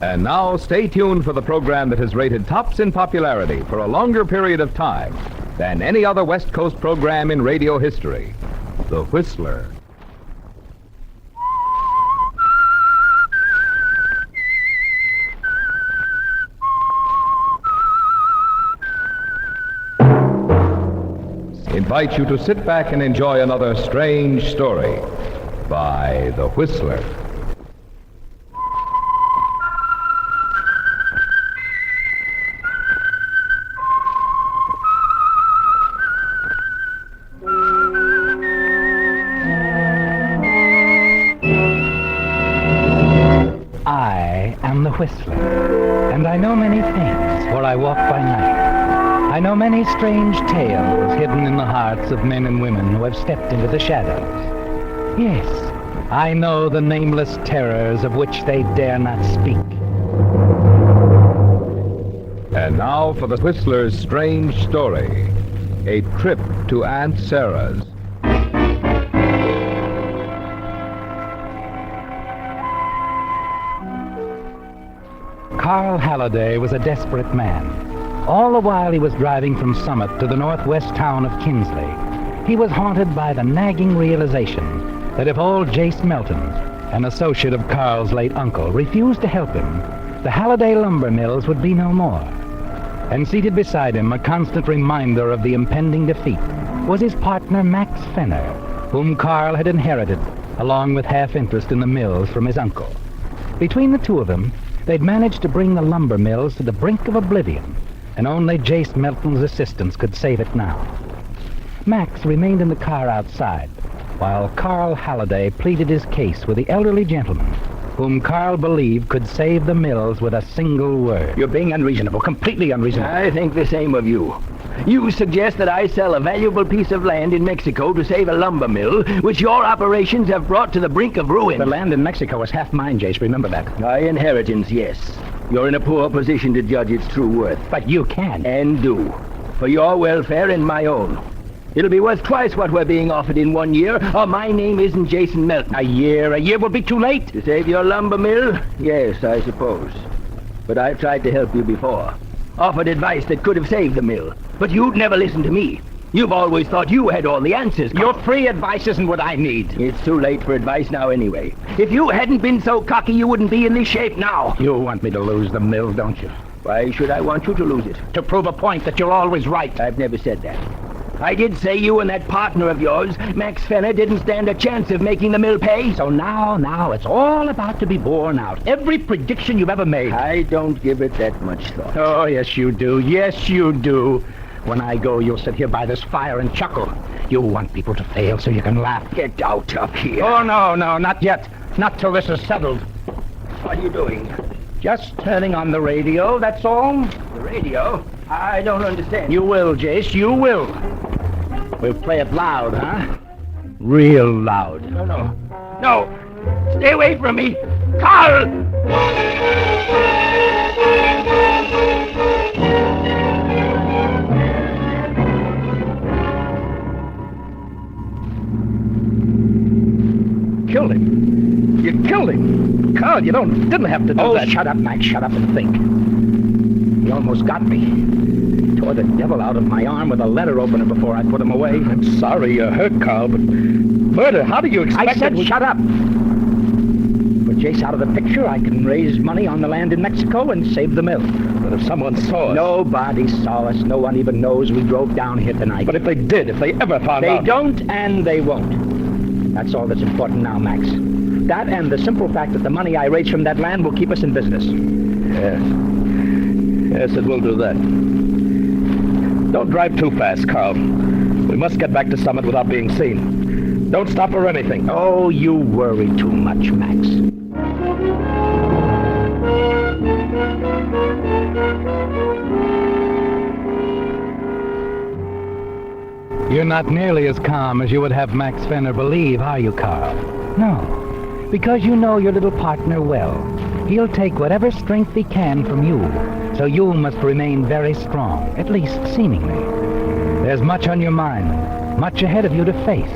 And now, stay tuned for the program that has rated tops in popularity for a longer period of time than any other West Coast program in radio history, The Whistler. Invite you to sit back and enjoy another strange story by The Whistler. I am the Whistler, and I know many things, for I walk by night. I know many strange tales hidden in the hearts of men and women who have stepped into the shadows. Yes, I know the nameless terrors of which they dare not speak. And now for the Whistler's strange story, a trip to Aunt Sarah's. Carl Halliday was a desperate man. All the while he was driving from Summit to the northwest town of Kinsley, he was haunted by the nagging realization that if old Jace Melton, an associate of Carl's late uncle, refused to help him, the Halliday lumber mills would be no more. And seated beside him, a constant reminder of the impending defeat, was his partner Max Fenner, whom Carl had inherited, along with half interest in the mills from his uncle. Between the two of them, they'd managed to bring the lumber mills to the brink of oblivion, and only Jace Melton's assistance could save it now. Max remained in the car outside, while Carl Halliday pleaded his case with the elderly gentleman, whom Carl believed could save the mills with a single word. You're being unreasonable, completely unreasonable. I think the same of you. You suggest that I sell a valuable piece of land in Mexico to save a lumber mill, which your operations have brought to the brink of ruin. The land in Mexico is half mine, Jace. Remember that. My inheritance, yes. You're in a poor position to judge its true worth. But you can. And do. For your welfare and my own. It'll be worth twice what we're being offered in 1 year, or my name isn't Jason Melton. A year will be too late. To save your lumber mill? Yes, I suppose. But I've tried to help you before. Offered advice that could have saved the mill. But you'd never listen to me. You've always thought you had all the answers. Your free advice isn't what I need. It's too late for advice now anyway. If you hadn't been so cocky, you wouldn't be in this shape now. You want me to lose the mill, don't you? Why should I want you to lose it? To prove a point that you're always right. I've never said that. I did say you and that partner of yours, Max Fenner, didn't stand a chance of making the mill pay. So now it's all about to be borne out. Every prediction you've ever made. I don't give it that much thought. Oh, yes, you do. Yes, you do. When I go, you'll sit here by this fire and chuckle. You want people to fail so you can laugh. Get out of here. Oh, no, not yet. Not till this is settled. What are you doing? Just turning on the radio, that's all. The radio? I don't understand. You will, Jace, you will. We'll play it loud, huh? Real loud. No. Stay away from me. Carl! Killed him. You killed him. Carl, you didn't have to do that. Oh, shut up, Max. Shut up and think. He almost got me. Tore the devil out of my arm with a letter opener before I put him away. I'm sorry you're hurt, Carl, but murder, how do you expect I said shut up. Put Jace out of the picture, I can raise money on the land in Mexico and save the mill. But if someone saw us... Nobody saw us. No one even knows we drove down here tonight. But if they did, if they ever found out... They don't and they won't. That's all that's important now, Max. That and the simple fact that the money I raise from that land will keep us in business. Yes, it will do that. Don't drive too fast, Carl. We must get back to Summit without being seen. Don't stop for anything. Oh, you worry too much, Max. You're not nearly as calm as you would have Max Fenner believe, are you, Carl? No, because you know your little partner well. He'll take whatever strength he can from you, so you must remain very strong, at least seemingly. There's much on your mind, much ahead of you to face.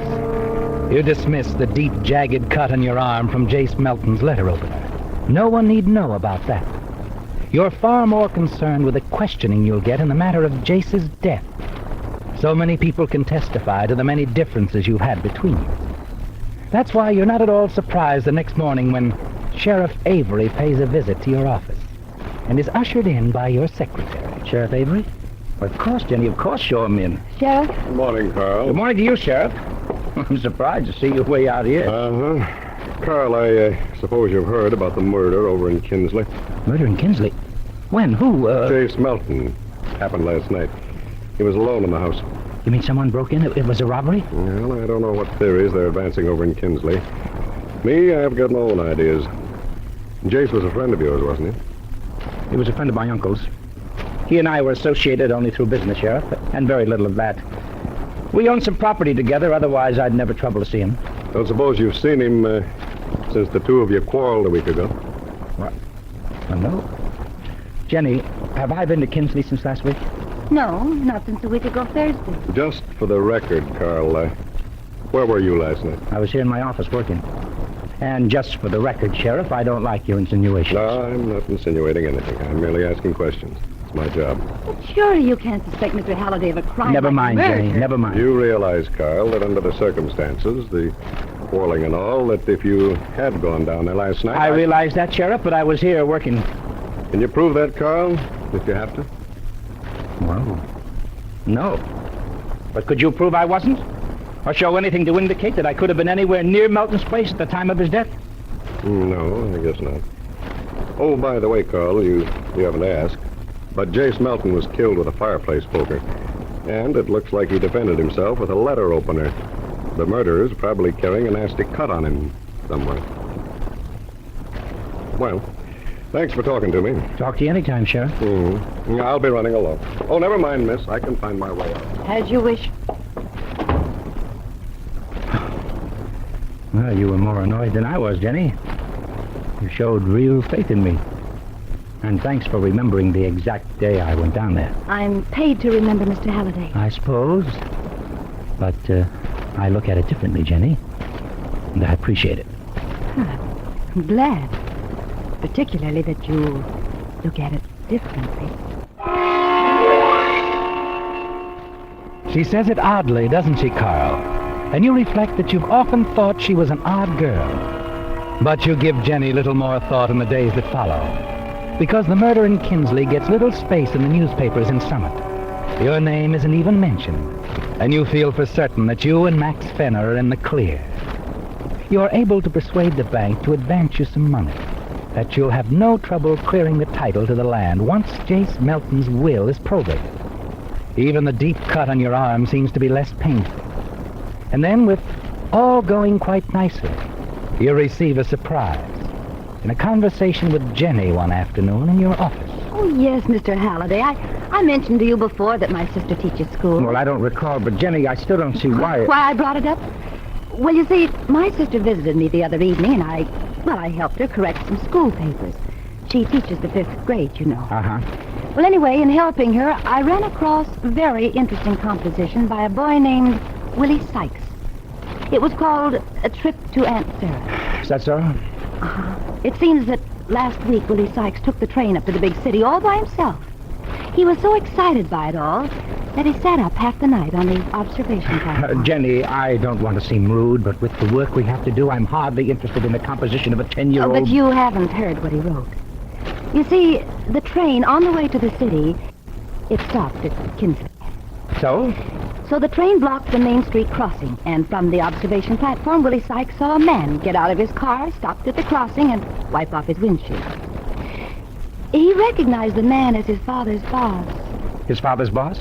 You dismiss the deep, jagged cut on your arm from Jace Melton's letter opener. No one need know about that. You're far more concerned with the questioning you'll get in the matter of Jace's death. So many people can testify to the many differences you've had between you. That's why you're not at all surprised the next morning when Sheriff Avery pays a visit to your office and is ushered in by your secretary. Sheriff Avery? Well, of course, Jenny, of course, show him in. Sheriff? Good morning, Carl. Good morning to you, Sheriff. I'm surprised to see you way out here. Carl, I suppose you've heard about the murder over in Kinsley. Murder in Kinsley? When? Who? Jace Melton. Happened last night. He was alone in the house. You mean someone broke in? It was a robbery? Well, I don't know what theories they're advancing over in Kinsley. Me, I've got my own ideas. Jace was a friend of yours, wasn't he? He was a friend of my uncle's. He and I were associated only through business, Sheriff, and very little of that. We owned some property together, otherwise I'd never trouble to see him. Don't suppose you've seen him since the two of you quarreled a week ago? What? Well, no. Jenny, have I been to Kinsley since last week? No, not since a week ago Thursday. Just for the record, Carl, where were you last night? I was here in my office working. And just for the record, Sheriff, I don't like your insinuations. No, I'm not insinuating anything. I'm merely asking questions. It's my job. But surely you can't suspect Mr. Halliday of a crime Never like mind, murder. Jenny, never mind. You realize, Carl, that under the circumstances, the quarreling and all, that if you had gone down there last night... I realize that, Sheriff, but I was here working. Can you prove that, Carl, if you have to? Well, no. But could you prove I wasn't? Or show anything to indicate that I could have been anywhere near Melton's place at the time of his death? No, I guess not. Oh, by the way, Carl, you haven't asked, but Jace Melton was killed with a fireplace poker. And it looks like he defended himself with a letter opener. The murderer's probably carrying a nasty cut on him somewhere. Well, thanks for talking to me. Talk to you anytime, Sheriff. I'll be running along. Oh, never mind, miss. I can find my way out. As you wish. Well, you were more annoyed than I was, Jenny. You showed real faith in me. And thanks for remembering the exact day I went down there. I'm paid to remember Mr. Halliday. I suppose. But I look at it differently, Jenny. And I appreciate it. I'm glad. Particularly that you look at it differently. She says it oddly, doesn't she, Carl? And you reflect that you've often thought she was an odd girl. But you give Jenny little more thought in the days that follow. Because the murder in Kinsley gets little space in the newspapers in Summit. Your name isn't even mentioned. And you feel for certain that you and Max Fenner are in the clear. You're able to persuade the bank to advance you some money. That you'll have no trouble clearing the title to the land once Jace Melton's will is probated. Even the deep cut on your arm seems to be less painful. And then, with all going quite nicely, you receive a surprise in a conversation with Jenny one afternoon in your office. Oh, yes, Mr. Halliday. I mentioned to you before that my sister teaches school. Well, I don't recall, but Jenny, I still don't see why... Why I brought it up? Well, you see, my sister visited me the other evening, and I helped her correct some school papers. She teaches the 5th grade, you know. Uh-huh. Well, anyway, in helping her, I ran across a very interesting composition by a boy named Willie Sykes. It was called A Trip to Aunt Sarah. Is that so? It seems that last week Willie Sykes took the train up to the big city all by himself. He was so excited by it all that he sat up half the night on the observation platform. Jenny, I don't want to seem rude, but with the work we have to do, I'm hardly interested in the composition of a 10-year-old... Oh, but you haven't heard what he wrote. You see, the train on the way to the city, it stopped at Kinsley. So? So the train blocked the Main Street crossing, and from the observation platform, Willie Sykes saw a man get out of his car, stopped at the crossing, and wipe off his windshield. He recognized the man as his father's boss. His father's boss?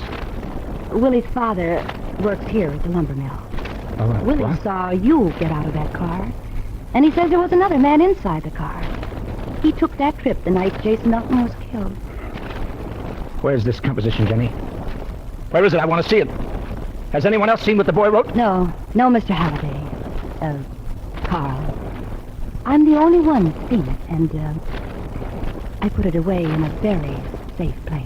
Willie's father works here at the lumber mill. Oh, Willie what? saw you get out of that car, and he says there was another man inside the car. He took that trip the night Jace Melton was killed. Where's this composition, Jenny? Where is it? I want to see it. Has anyone else seen what the boy wrote? No, Mr. Halliday. Carl. I'm the only one that's seen it, and, I put it away in a very safe place.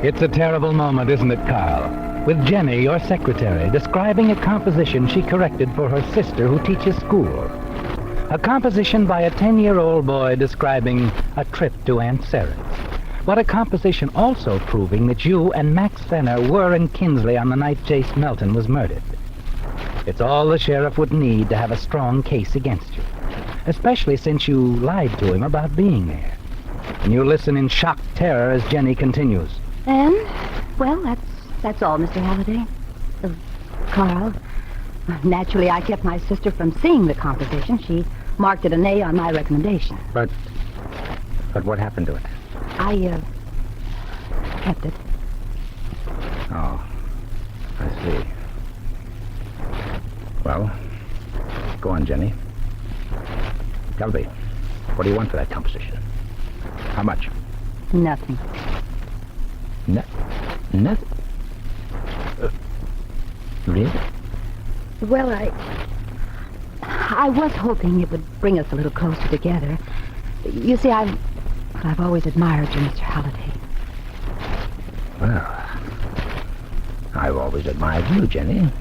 It's a terrible moment, isn't it, Carl? With Jenny, your secretary, describing a composition she corrected for her sister who teaches school. A composition by a 10-year-old boy describing a trip to Aunt Sarah's. But a composition also proving that you and Max Fenner were in Kinsley on the night Jace Melton was murdered. It's all the sheriff would need to have a strong case against you, especially since you lied to him about being there. And you listen in shocked terror as Jenny continues. And, well, that's all, Mr. Halliday. Carl, naturally I kept my sister from seeing the composition. She marked it an A on my recommendation. But what happened to it? I, kept it. Oh, I see. Well, go on, Jenny. Tell me, what do you want for that composition? How much? Nothing. Nothing? Really? Well, I was hoping it would bring us a little closer together. You see, I've always admired you, Mr. Halliday. Well, I've always admired you, Jenny.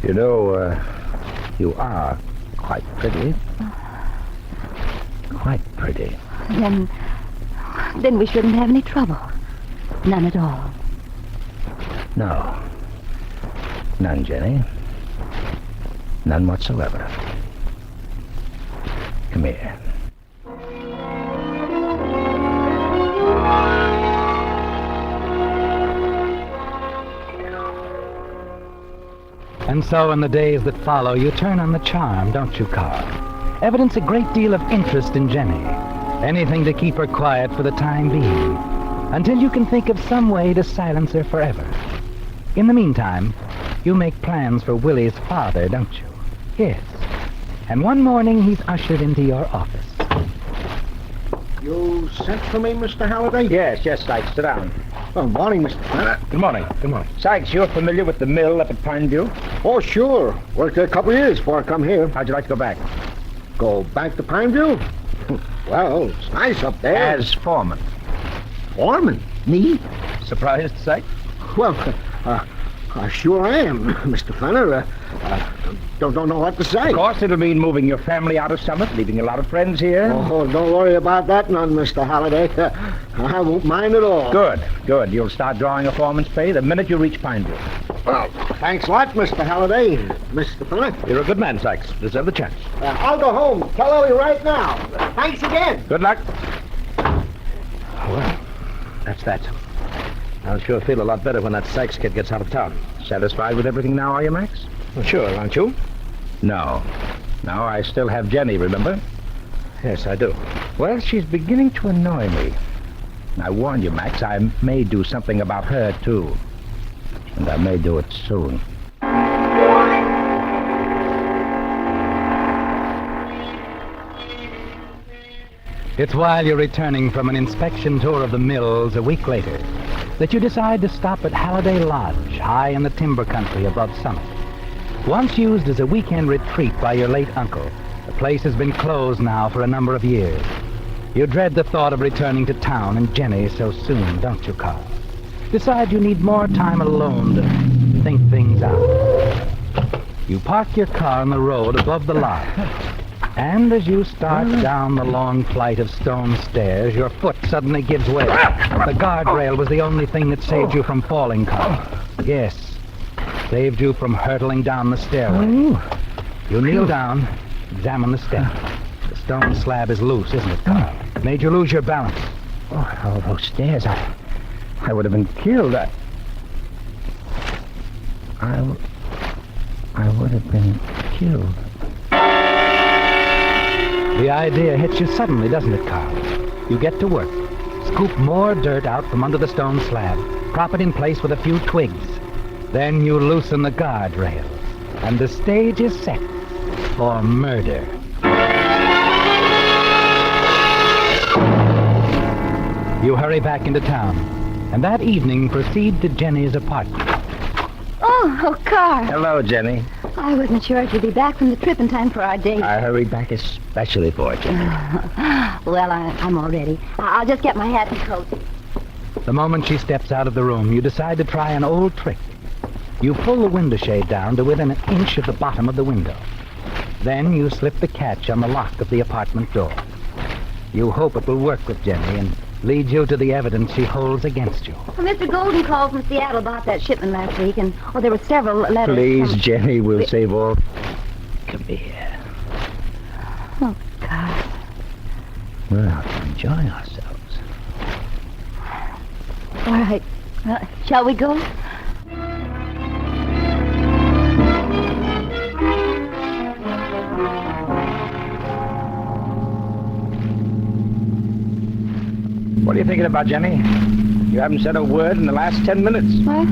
You know, you are quite pretty. Quite pretty. Then we shouldn't have any trouble. None at all. No. None, Jenny. None whatsoever. Come here. And so in the days that follow, you turn on the charm, don't you, Carl? Evidence a great deal of interest in Jenny. Anything to keep her quiet for the time being, until you can think of some way to silence her forever. In the meantime, you make plans for Willie's father, don't you? Yes. And one morning he's ushered into your office. You sent for me, Mr. Halliday? Yes, Sykes, sit down. Oh, morning, Mr. Fenner. Good morning. Sykes, you're familiar with the mill up at Pineview? Oh, sure. Worked there a couple of years before I come here. How'd you like to go back? Go back to Pineview? Well, it's nice up there. As foreman. Foreman? Me? Surprised, Sykes? Well, sure I am, Mr. Fenner. Don't know what to say. Of course, it'll mean moving your family out of Summit, leaving a lot of friends here. Oh, don't worry about that none, Mr. Halliday. I won't mind at all. Good. You'll start drawing a foreman's pay the minute you reach Pineview. Well, thanks a lot, Mr. Halliday. Mr. Fenner. You're a good man, Sykes. Deserve the chance. I'll go home. Tell Ellie right now. Thanks again. Good luck. Well, that's that. I'll sure feel a lot better when that Sykes kid gets out of town. Satisfied with everything now, are you, Max? Well, sure, aren't you? No, I still have Jenny, remember? Yes, I do. Well, she's beginning to annoy me. I warn you, Max, I may do something about her, too. And I may do it soon. It's while you're returning from an inspection tour of the mills a week later that you decide to stop at Halliday Lodge, high in the timber country above Summit. Once used as a weekend retreat by your late uncle, the place has been closed now for a number of years. You dread the thought of returning to town and Jenny so soon, don't you, Carl? Decide you need more time alone to think things out. You park your car on the road above the lodge. And as you start down the long flight of stone stairs, your foot suddenly gives way. The guardrail was the only thing that saved you from falling, Carl. Yes, saved you from hurtling down the stairway. You kneel down, examine the step. The stone slab is loose, isn't it, Carl? Made you lose your balance. Oh, all those stairs, I would have been killed. I would have been killed. The idea hits you suddenly, doesn't it, Carl? You get to work. Scoop more dirt out from under the stone slab. Prop it in place with a few twigs. Then you loosen the guardrail. And the stage is set for murder. You hurry back into town. And that evening proceed to Jenny's apartment. Oh, Carl. Hello, Jenny. I wasn't sure if you'd be back from the trip in time for our date. I hurried back especially for you, Jenny. Well, I'm all ready. I'll just get my hat and coat. The moment she steps out of the room, you decide to try an old trick. You pull the window shade down to within an inch of the bottom of the window. Then you slip the catch on the lock of the apartment door. You hope it will work with Jenny and lead you to the evidence she holds against you. Well, Mr. Golden called from Seattle about that shipment last week, and, there were several letters. Please, Jenny, we'll save all. Come here. Oh, God. Well, enjoy ourselves. All right. Shall we go? What are you thinking about, Jenny? You haven't said a word in the last 10 minutes. What?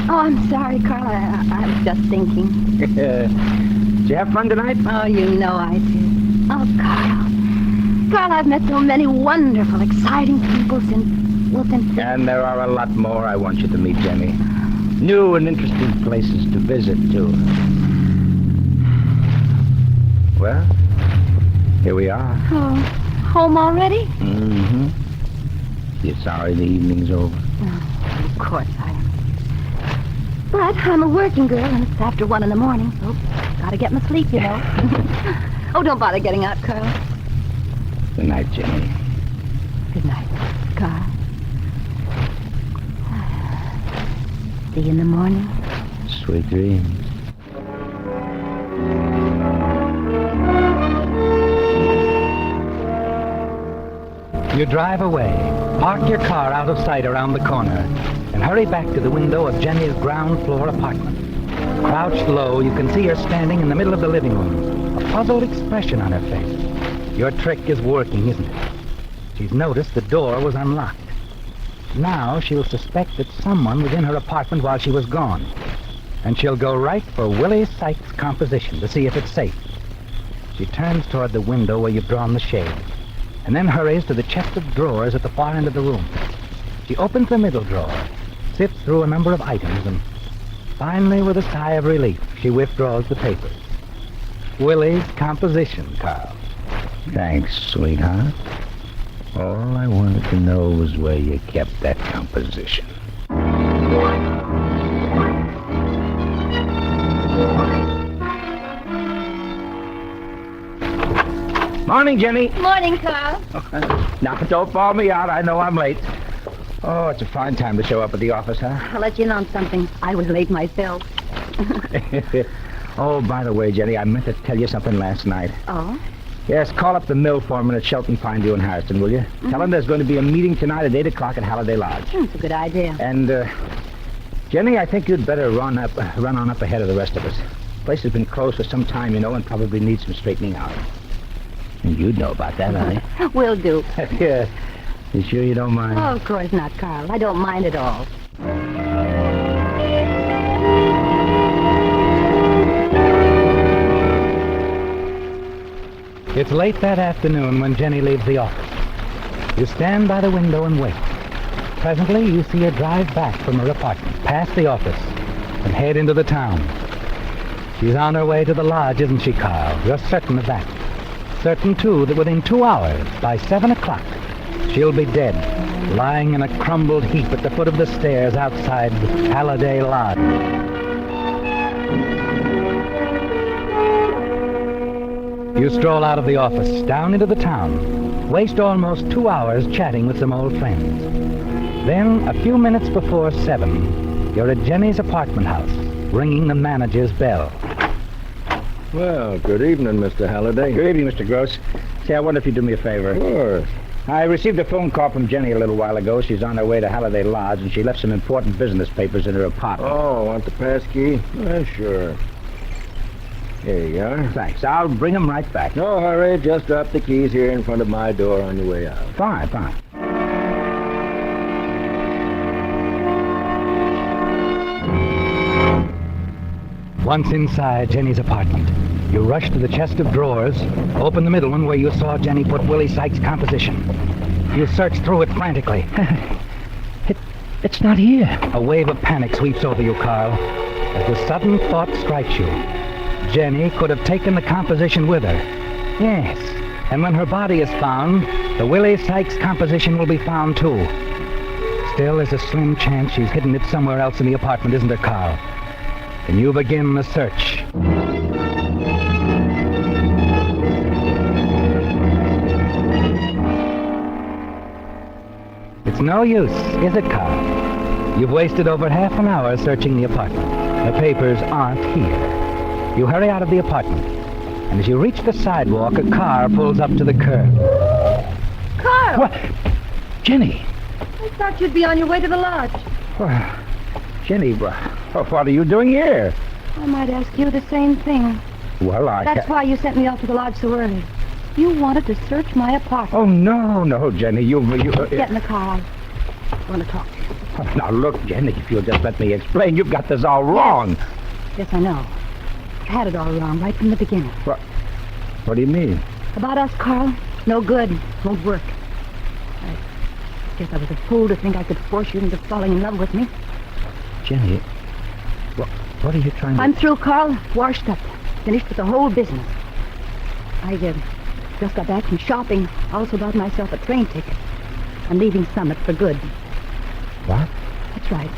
Oh, I'm sorry, Carl. I was just thinking. Did you have fun tonight? Oh, you know I did. Oh, Carl. Carl, I've met so many wonderful, exciting people since... And there are a lot more I want you to meet, Jenny. New and interesting places to visit, too. Well, here we are. Oh, home already? Mm-hmm. You're sorry the evening's over? Oh, of course I am. But I'm a working girl, and it's after 1 in the morning, so gotta get my sleep, you know. Oh, don't bother getting out, Carl. Good night, Jenny. Good night, Carl. See you in the morning. Sweet dreams. You drive away, park your car out of sight around the corner, and hurry back to the window of Jenny's ground floor apartment. Crouched low, you can see her standing in the middle of the living room, a puzzled expression on her face. Your trick is working, isn't it? She's noticed the door was unlocked. Now she'll suspect that someone was in her apartment while she was gone, and she'll go right for Willie Sykes' composition to see if it's safe. She turns toward the window where you've drawn the shade, and then hurries to the chest of drawers at the far end of the room. She opens the middle drawer, sifts through a number of items, and finally, with a sigh of relief, she withdraws the papers. Willie's composition, Carl. Thanks, sweetheart. All I wanted to know was where you kept that composition. Morning, Jenny. Morning, Carl. Now, don't fall me out. I know I'm late. Oh, it's a fine time to show up at the office, huh? I'll let you in on something. I was late myself. Oh, by the way, Jenny, I meant to tell you something last night. Oh? Yes, call up the mill foreman at Shelton Pine View in Harrison, will you? Mm-hmm. Tell him there's going to be a meeting tonight at 8 o'clock at Halliday Lodge. That's a good idea. And, Jenny, I think you'd better run on up ahead of the rest of us. The place has been closed for some time, you know, and probably needs some straightening out. And you'd know about that, honey. Will do. Yeah. You sure you don't mind? Oh, of course not, Carl. I don't mind at all. It's late that afternoon when Jenny leaves the office. You stand by the window and wait. Presently, you see her drive back from her apartment, past the office, and head into the town. She's on her way to the lodge, isn't she, Carl? You're certain of that. Certain, too, that within 2 hours, by 7 o'clock, she'll be dead, lying in a crumbled heap at the foot of the stairs outside Halliday Lodge. You stroll out of the office, down into the town, waste almost 2 hours chatting with some old friends. Then, a few minutes before 7, you're at Jenny's apartment house, ringing the manager's bell. Well, good evening, Mr. Halliday. Good evening, Mr. Gross. Say, I wonder if you'd do me a favor. Of course. I received a phone call from Jenny a little while ago. She's on her way to Halliday Lodge, and she left some important business papers in her apartment. Oh, want the pass key? Sure. Here you are. Thanks. I'll bring them right back. No hurry. Just drop the keys here in front of my door on your way out. Fine, fine. Once inside Jenny's apartment, you rush to the chest of drawers, open the middle one where you saw Jenny put Willie Sykes' composition. You search through it frantically. It's not here. A wave of panic sweeps over you, Carl, as the sudden thought strikes you. Jenny could have taken the composition with her. Yes, and when her body is found, the Willie Sykes composition will be found too. Still, there's a slim chance she's hidden it somewhere else in the apartment, isn't there, Carl? And you begin the search. It's no use, is it, Carl? You've wasted over half an hour searching the apartment. The papers aren't here. You hurry out of the apartment, and as you reach the sidewalk, a car pulls up to the curb. Carl! What? Jenny! I thought you'd be on your way to the lodge. Well, Jenny, what are you doing here? I might ask you the same thing. Well, That's why you sent me off to the lodge so early. You wanted to search my apartment. Oh, no, Jenny, you Get in the car. I want to talk to you. Oh, now, look, Jenny, if you'll just let me explain, you've got this all wrong. Yes, I know. You had it all wrong right from the beginning. What do you mean? About us, Carl, no good. Won't work. I guess I was a fool to think I could force you into falling in love with me. Jenny, what are you trying to... I'm through, Carl. Washed up. Finished with the whole business. I just got back from shopping. Also bought myself a train ticket. I'm leaving Summit for good. What? That's right.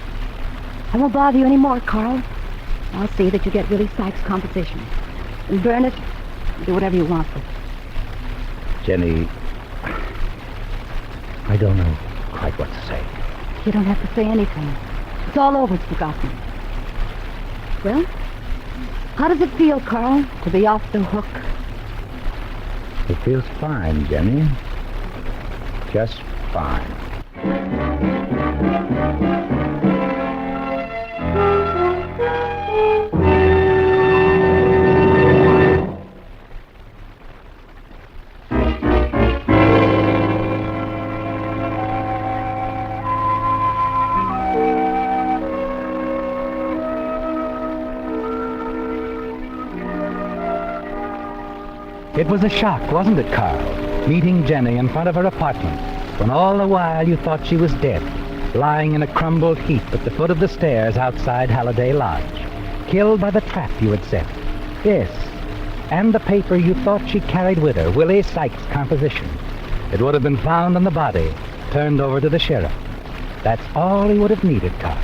I won't bother you anymore, Carl. I'll see that you get Willie Sykes' composition. And burn it. Do whatever you want with it. Jenny, I don't know quite what to say. You don't have to say anything. It's all over. It's forgotten. Well, how does it feel, Carl, to be off the hook? It feels fine, Jenny. Just fine. It was a shock, wasn't it, Carl? Meeting Jenny in front of her apartment, when all the while you thought she was dead, lying in a crumbled heap at the foot of the stairs outside Halliday Lodge, killed by the trap you had set. Yes, and the paper you thought she carried with her, Willie Sykes' composition. It would have been found on the body, turned over to the sheriff. That's all he would have needed, Carl.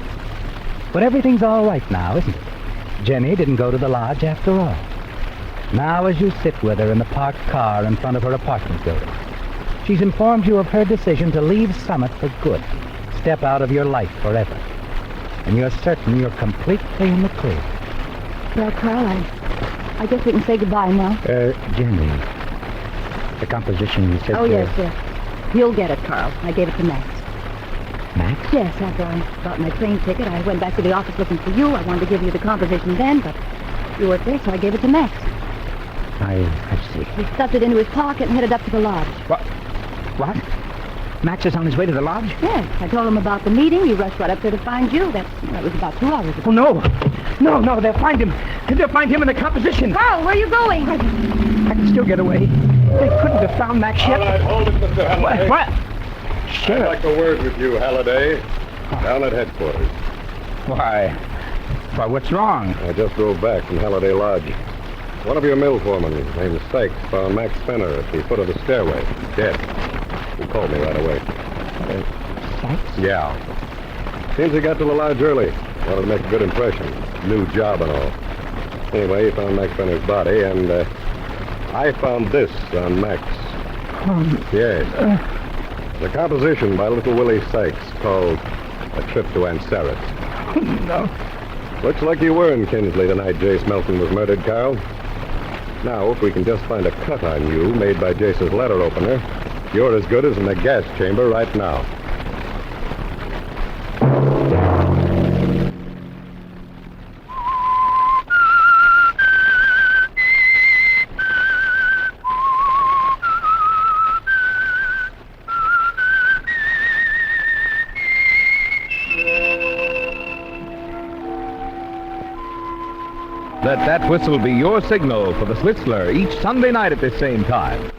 But everything's all right now, isn't it? Jenny didn't go to the lodge after all. Now, as you sit with her in the parked car in front of her apartment building, she's informed you of her decision to leave Summit for good, step out of your life forever. And you're certain you're completely in the clear. Well, Carl, I guess we can say goodbye now. Jenny, the composition you said... Oh, yes. You'll get it, Carl. I gave it to Max. Max? Yes, after I bought my train ticket, I went back to the office looking for you. I wanted to give you the composition then, but you weren't there, so I gave it to Max. I see. He stuffed it into his pocket and headed up to the lodge. What? Max is on his way to the lodge? Yes, I told him about the meeting. He rushed right up there to find you. That was about 2 hours ago. Oh, no, they'll find him. They'll find him in the composition. Carl, where are you going? I can still get away. They couldn't have found Max yet. All right, hold it, Mr. Halliday. What? I'd like a word with you, Halliday, down at headquarters. Why, what's wrong? I just drove back from Halliday Lodge. One of your mill foremen, named Sykes, found Max Fenner at the foot of the stairway, dead. He called me right away. Sykes? Yeah. Seems he got to the lodge early. Wanted to make a good impression. New job and all. Anyway, he found Max Fenner's body, and I found this on Max. Yes. The composition by little Willie Sykes called A Trip to Ansaret. No. Looks like you were in Kinsley the night Jace Melton was murdered, Carl. Now, if we can just find a cut on you made by Jace's letter opener, you're as good as in the gas chamber right now. Let that whistle be your signal for the Slitzler each Sunday night at this same time.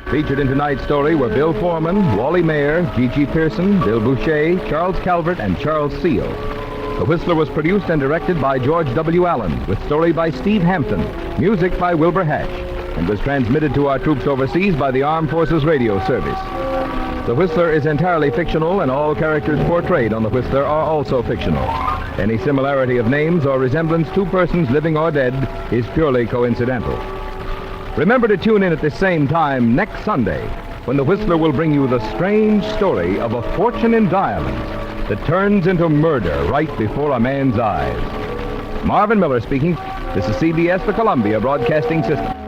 Featured in tonight's story were Bill Foreman, Wally Mayer, G.G. Pearson, Bill Boucher, Charles Calvert, and Charles Seal. The Whistler was produced and directed by George W. Allen, with story by Steve Hampton, music by Wilbur Hatch, and was transmitted to our troops overseas by the Armed Forces Radio Service. The Whistler is entirely fictional, and all characters portrayed on The Whistler are also fictional. Any similarity of names or resemblance to persons living or dead is purely coincidental. Remember to tune in at the same time next Sunday, when The Whistler will bring you the strange story of a fortune in diamonds that turns into murder right before a man's eyes. Marvin Miller speaking. This is CBS, the Columbia Broadcasting System.